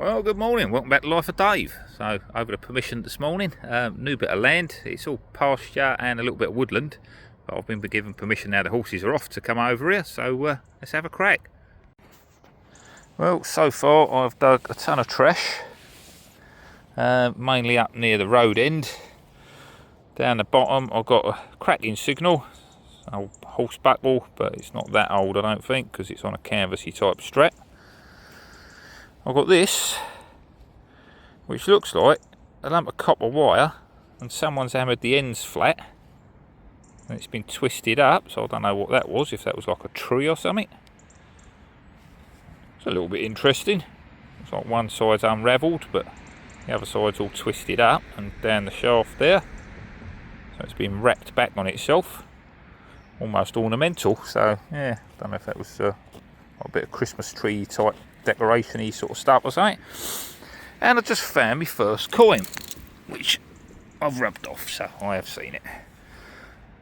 Well, good morning, welcome back to Life of Dave. So, over the permission this morning, new bit of land, it's all pasture and a little bit of woodland. But I've been given permission now the horses are off to come over here, so let's have a crack. Well, so far I've dug a ton of trash, mainly up near the road end. Down the bottom I've got a cracking signal, old horse buckle, but it's not that old I don't think, because it's on a canvassy type strap. I've got this, which looks like a lump of copper wire, and someone's hammered the ends flat, and it's been twisted up, so I don't know what that was, if that was like a tree or something. It's a little bit interesting. It's like one side's unravelled, but the other side's all twisted up and down the shaft there. So it's been wrapped back on itself, almost ornamental. So yeah, don't know if that was a bit of Christmas tree type decoration-y sort of stuff or something. And I just found my first coin, which I've rubbed off, so I have seen it.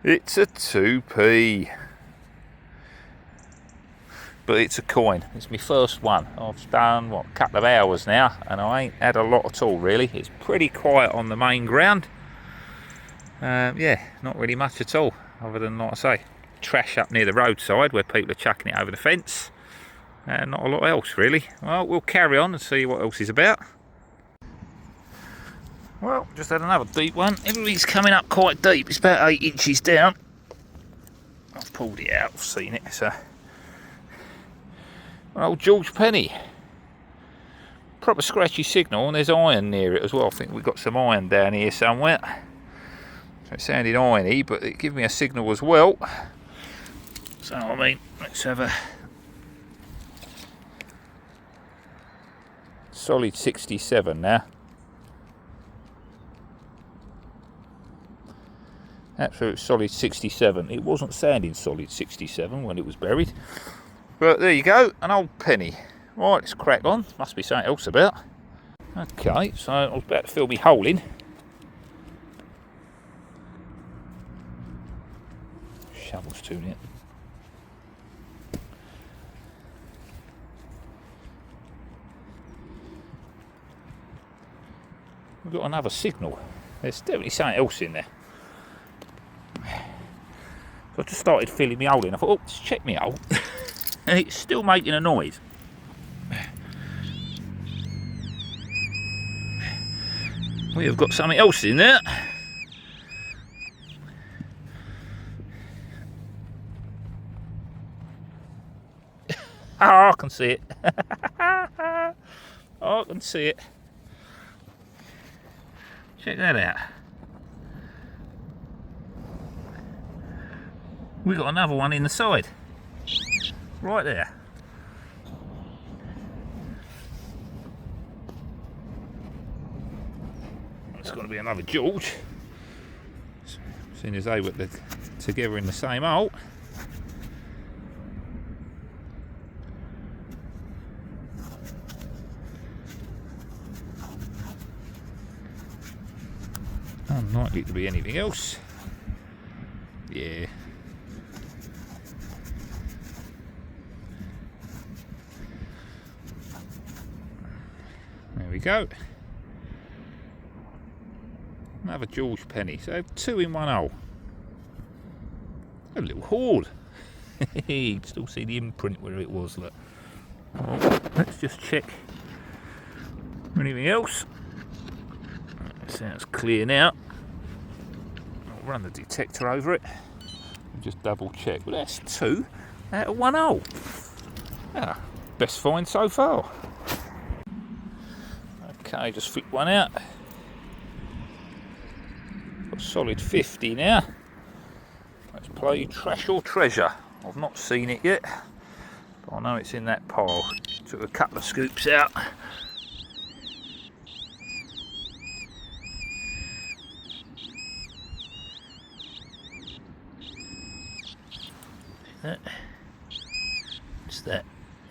It's a 2p, but it's a coin. It's my first one. I've done a couple of hours now, and I ain't had a lot at all really. It's pretty quiet on the main ground. Yeah, not really much at all, other than, like I say, trash up near the roadside where people are chucking it over the fence. Not a lot else really. Well, we'll carry on and see what else is about. Well, just had another deep one. Everything's coming up quite deep. It's about 8 inches down. I've pulled it out, I've seen it. So, an old George penny. Proper scratchy signal, and there's iron near it as well. I think we've got some iron down here somewhere. So it sounded irony, but it gave me a signal as well. So I mean, let's have a solid 67 now. Absolute solid 67. It wasn't sounding solid 67 when it was buried. But there you go, an old penny. Right, let's crack on. Must be something else about. Okay, so I was about to fill me hole in. Shovel's too near. We've got another signal. There's definitely something else in there. So I just started filling me hole in. I thought, oh, let's check me hole. And it's still making a noise. We've got something else in there. Oh, I can see it. I can see it. Check that out. We got another one in the side. Right there. It's got to be another George. Seeing as they were together in the same hole. Unlikely to be anything else. Yeah. There we go. Another George penny. So 2 in 1 hole. A little hoard. You can still see the imprint where it was. Look. Oh, let's just check. Anything else? Sounds clear now. I'll run the detector over it and just double check. Well, that's 2 out of 1 hole. Ah, best find so far. Okay, just flick one out. Got a solid 50 now. Let's play trash or treasure. I've not seen it yet, but I know it's in that pile. Took a couple of scoops out. What's that?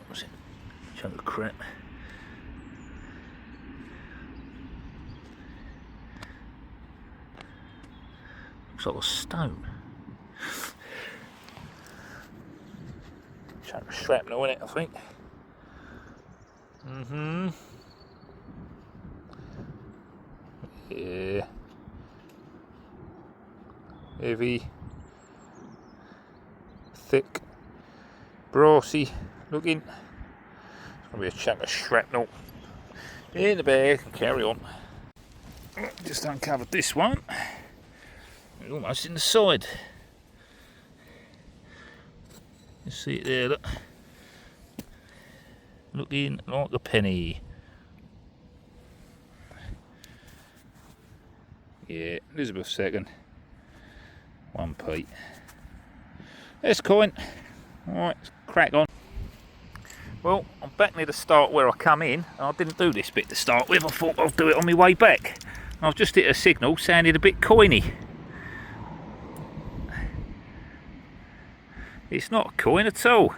What's it? Chunk of crap. Looks like a stone. Chunk of shrapnel in it, I think. Yeah. Heavy. Thick. Brassy looking. It's going to be a chunk of shrapnel in the bag. Carry on. Just uncovered this one. It's almost in the side. You see it there, look. Looking like a penny. Yeah, Elizabeth II. 1p. There's coin. Alright, let's crack on. Well, I'm back near the start where I come in. I didn't do this bit to start with. I thought I'll do it on my way back. I've just hit a signal, sounded a bit coiny. It's not a coin at all.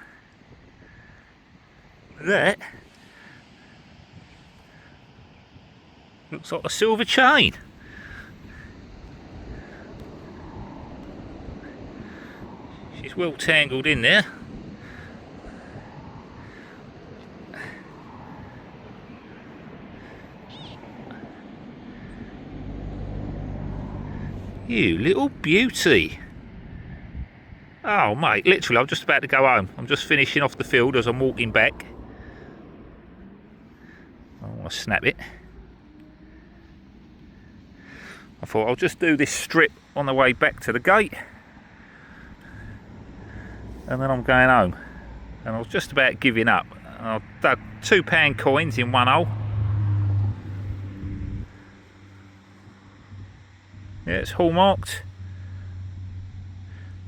That looks like a silver chain. She's well tangled in there. You little beauty. Oh mate, literally I'm just about to go home. I'm just finishing off the field as I'm walking back. I want to snap it. I thought I'll just do this strip on the way back to the gate. And then I'm going home. And I was just about giving up. I dug £2 coins in one hole. Yeah, it's hallmarked.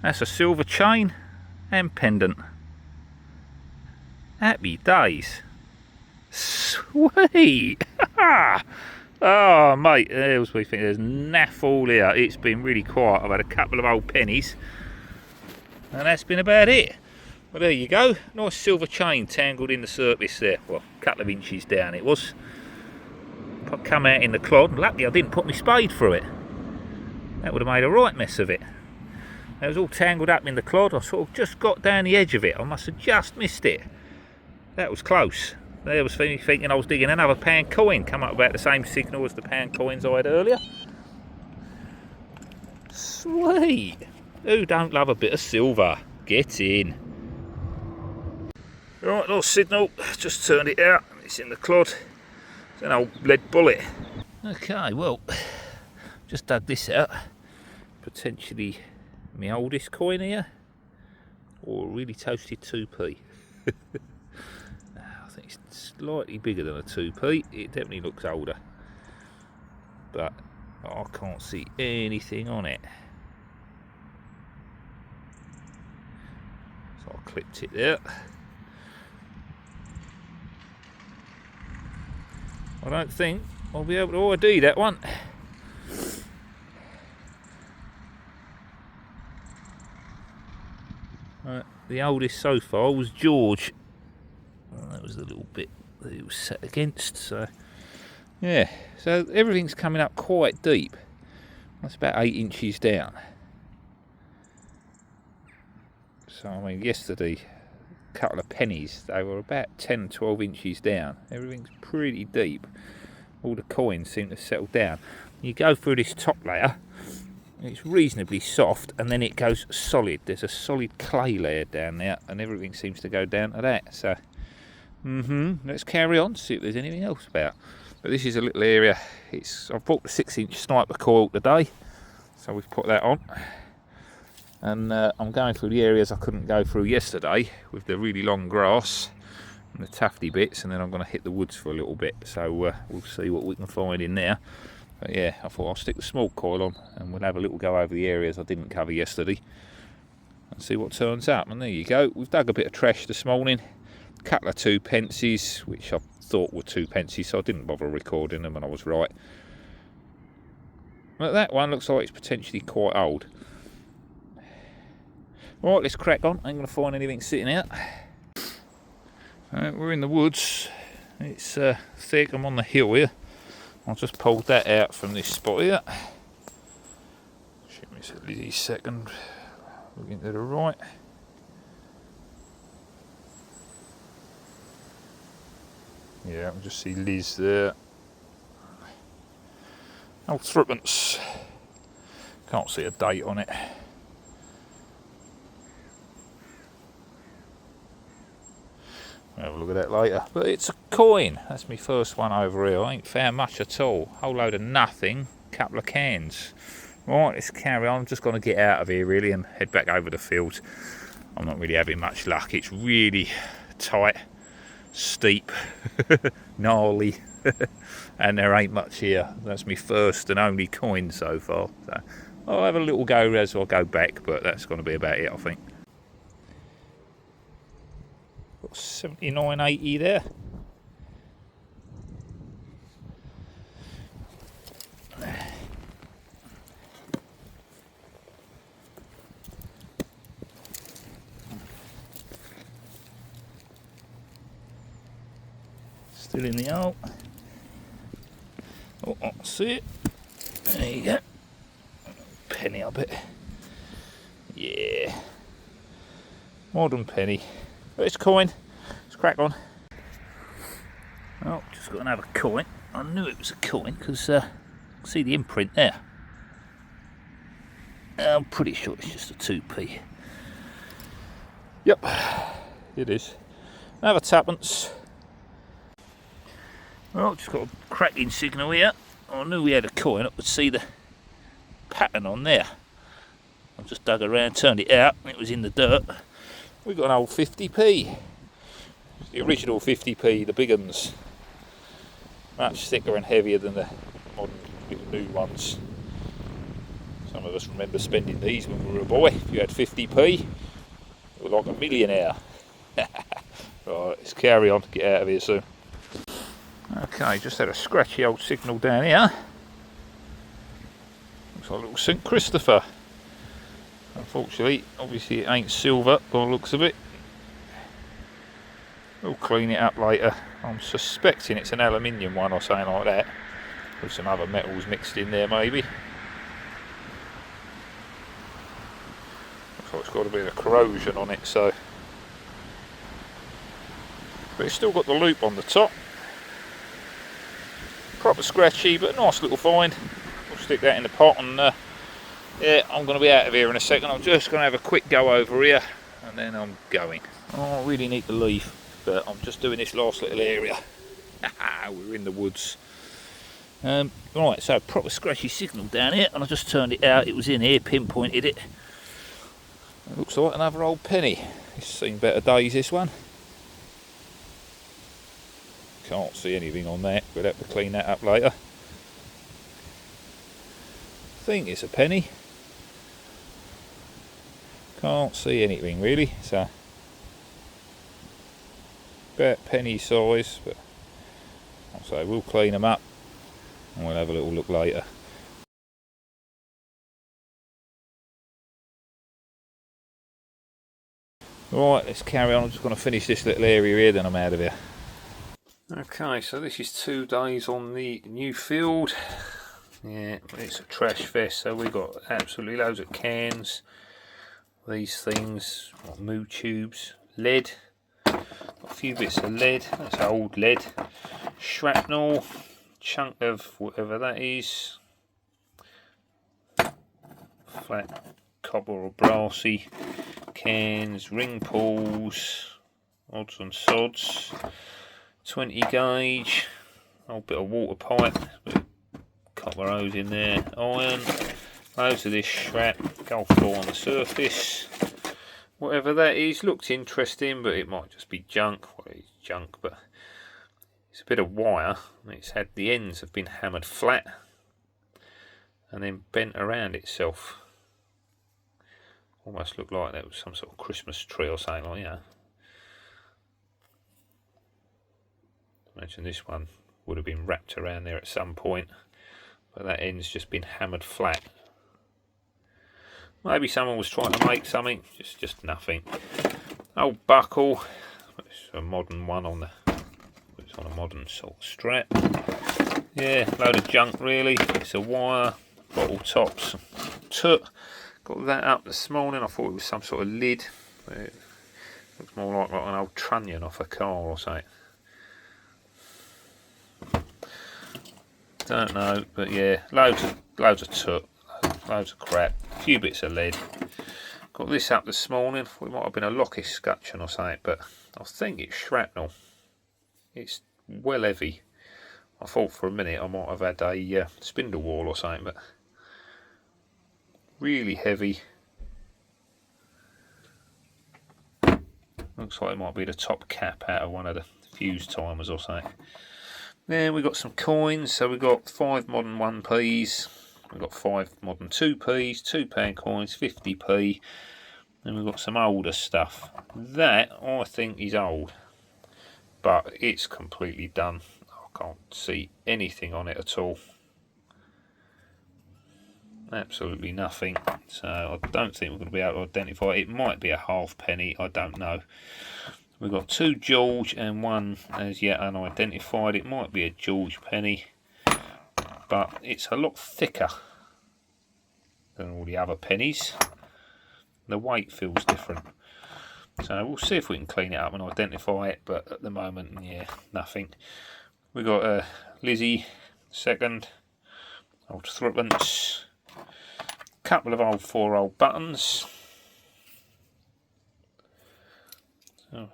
That's a silver chain and pendant. Happy days. Sweet. Oh mate, there's we think there's naff all here. It's been really quiet. I've had a couple of old pennies and that's been about it. Well, there you go. Nice silver chain tangled in the surface there. Well, a couple of inches down it was. Come out in the clod. Luckily I didn't put my spade through it. That would have made a right mess of it. It was all tangled up in the clod. I sort of just got down the edge of it. I must have just missed it. That was close. There was me thinking I was digging another £1 coin. Come up about the same signal as the £1 coins I had earlier. Sweet. Who don't love a bit of silver? Get in. Right, little signal. Just turned it out. It's in the clod. It's an old lead bullet. Okay, well, just dug this out. Potentially my oldest coin here, or a really toasted 2p. I think it's slightly bigger than a 2p. It definitely looks older, but I can't see anything on it. So I clipped it there. I don't think I'll be able to ID that one. The oldest so far was George. Well, that was the little bit that it was set against. So yeah, so everything's coming up quite deep. That's about 8 inches down. So I mean, yesterday, a couple of pennies, they were about 10, 12 inches down. Everything's pretty deep. All the coins seem to settle down. You go through this top layer. It's reasonably soft and then it goes solid. There's a solid clay layer down there and everything seems to go down to that. So, let's carry on, see if there's anything else about. But this is a little area. I've bought the 6-inch sniper coil today, so we've put that on. And I'm going through the areas I couldn't go through yesterday with the really long grass and the tufty bits, and then I'm going to hit the woods for a little bit. So we'll see what we can find in there. But yeah, I thought I'll stick the small coil on and we'll have a little go over the areas I didn't cover yesterday and see what turns up. And there you go, we've dug a bit of trash this morning, a couple of 2p, which I thought were 2p, so I didn't bother recording them and I was right. But that one looks like it's potentially quite old. Right, let's crack on. I ain't going to find anything sitting out. We're in the woods. It's thick. I'm on the hill here. I've just pulled that out from this spot here. Shoot me a little second. Looking to the right. Yeah, I can just see Liz there. Old threepence. Can't see a date on it. We'll have a look at that later. But it's a coin. That's my first one over here. I ain't found much at all. Whole load of nothing. Couple of cans. Right, let's carry on. I'm just going to get out of here really and head back over the field. I'm not really having much luck. It's really tight, steep, gnarly, and there ain't much here. That's my first and only coin so far. So I'll have a little go as I go back, but that's going to be about it, I think. Got 79.80 there. Still in the hole. Oh, I see it. There you go. Penny, I bet. Yeah. Modern penny. But it's a coin. Let's crack on. Oh, just got another coin. I knew it was a coin because see the imprint there. I'm pretty sure it's just a 2p. Yep, it is. Another tuppence. Well, just got a cracking signal here. I knew we had a coin. I could see the pattern on there. I just dug around, turned it out, and it was in the dirt. We've got an old 50p. The original 50p, the big uns. Much thicker and heavier than the modern little new ones. Some of us remember spending these when we were a boy. If you had 50p, you were like a millionaire. Right, let's carry on, get out of here soon. Okay, just had a scratchy old signal down here. Looks like a little St. Christopher. Unfortunately, obviously it ain't silver by the looks of it. We'll clean it up later. I'm suspecting it's an aluminium one or something like that. With some other metals mixed in there maybe. Looks like it's got a bit of corrosion on it, so. But it's still got the loop on the top. Proper scratchy, but a nice little find. We'll stick that in the pot and yeah, I'm going to be out of here in a second. I'm just going to have a quick go over here and then I'm going. Oh, I really need to leave, but I'm just doing this last little area. We're in the woods. Right, so proper scratchy signal down here, and I just turned it out. It was in here, pinpointed it. It looks like another old penny. It's seen better days, this one. Can't see anything on that. We'll have to clean that up later. I think it's a penny. Can't see anything really, so about penny size, but I'll say we'll clean them up and we'll have a little look later. Right, let's carry on. I'm just going to finish this little area here, then I'm out of here. Okay, so this is 2 days on the new field. Yeah, it's a trash fest, so we've got absolutely loads of cans, these things, like moo tubes, lead, got a few bits of lead, that's old lead, shrapnel, chunk of whatever that is, flat copper or brassy, cans, ring pulls, odds and sods, 20 gauge, old bit of water pipe, bit of copper hose in there, iron, loads of this scrap, golf ball on the surface, whatever that is. Looked interesting, but it might just be junk. Well, it's junk, but it's a bit of wire. It's had the ends have been hammered flat and then bent around itself. Almost looked like that was some sort of Christmas tree or something like that. Imagine this one would have been wrapped around there at some point, but that end's just been hammered flat. Maybe someone was trying to make something, just nothing. Old buckle, it's a modern one on the, it's on a modern sort of strap. Yeah, load of junk really. It's a wire, bottle tops, got that up this morning. I thought it was some sort of lid, but it looks more like an old trunnion off a car or something. Don't know, but yeah, loads of took, loads of crap, a few bits of lead. Got this up this morning. It might have been a Lockie scutcheon or something, but I think it's shrapnel. It's well heavy. I thought for a minute I might have had a spindle wall or something, but really heavy. Looks like it might be the top cap out of one of the fuse timers or something. Then we got some coins. So we got 5 modern 1p's. We've got 5 modern 2p's, £2 coins, 50p. Then we've got some older stuff. That I think is old, but it's completely done. I can't see anything on it at all. Absolutely nothing. So I don't think we're going to be able to identify it. It might be a halfpenny, I don't know. We've got 2 George and 1 as yet unidentified. It might be a George penny, but it's a lot thicker than all the other pennies. The weight feels different. So we'll see if we can clean it up and identify it, but at the moment, yeah, nothing. We've got a Lizzie, second, old threepence, couple of old 4-old buttons. So,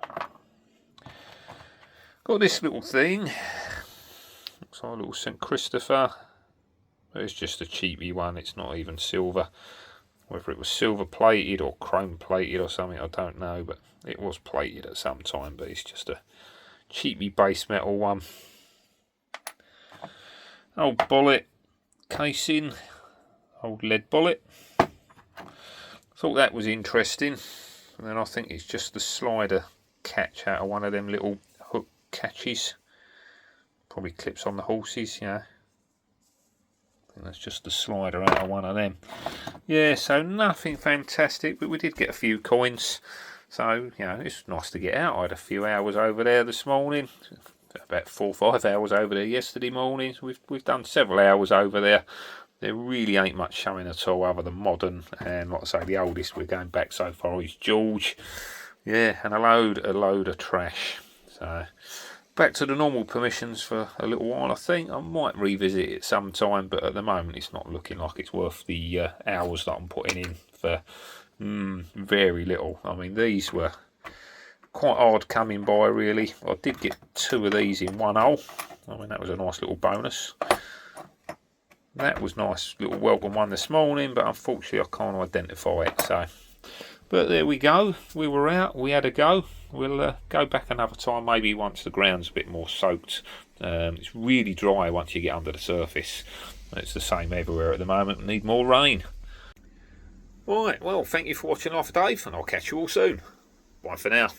got this little thing, looks like a little St Christopher, but it's just a cheapy one, it's not even silver. Whether it was silver plated or chrome plated or something, I don't know, but it was plated at some time, but it's just a cheapy base metal one. Old bullet casing, old lead bullet. Thought that was interesting. And then I think it's just the slider catch out of one of them little hook catches. Probably clips on the horses, you know. I think that's just the slider out of one of them. Yeah, so nothing fantastic, but we did get a few coins. So, you know, it's nice to get out. I had a few hours over there this morning. About 4 or 5 hours over there yesterday morning. We've done several hours over there. There really ain't much showing at all other than modern, and like I say, the oldest we're going back so far is George. Yeah, and a load of trash. So back to the normal permissions for a little while. I think I might revisit it sometime, but at the moment it's not looking like it's worth the hours that I'm putting in for very little. I mean, these were quite hard coming by, really. I did get 2 of these in 1 hole. I mean, that was a nice little bonus. That was nice little welcome one this morning, but unfortunately I can't identify it. So, but there we go. We were out. We had a go. We'll go back another time, maybe once the ground's a bit more soaked. It's really dry once you get under the surface. It's the same everywhere at the moment. We need more rain. Right. Well, thank you for watching Life of Dave, and I'll catch you all soon. Bye for now.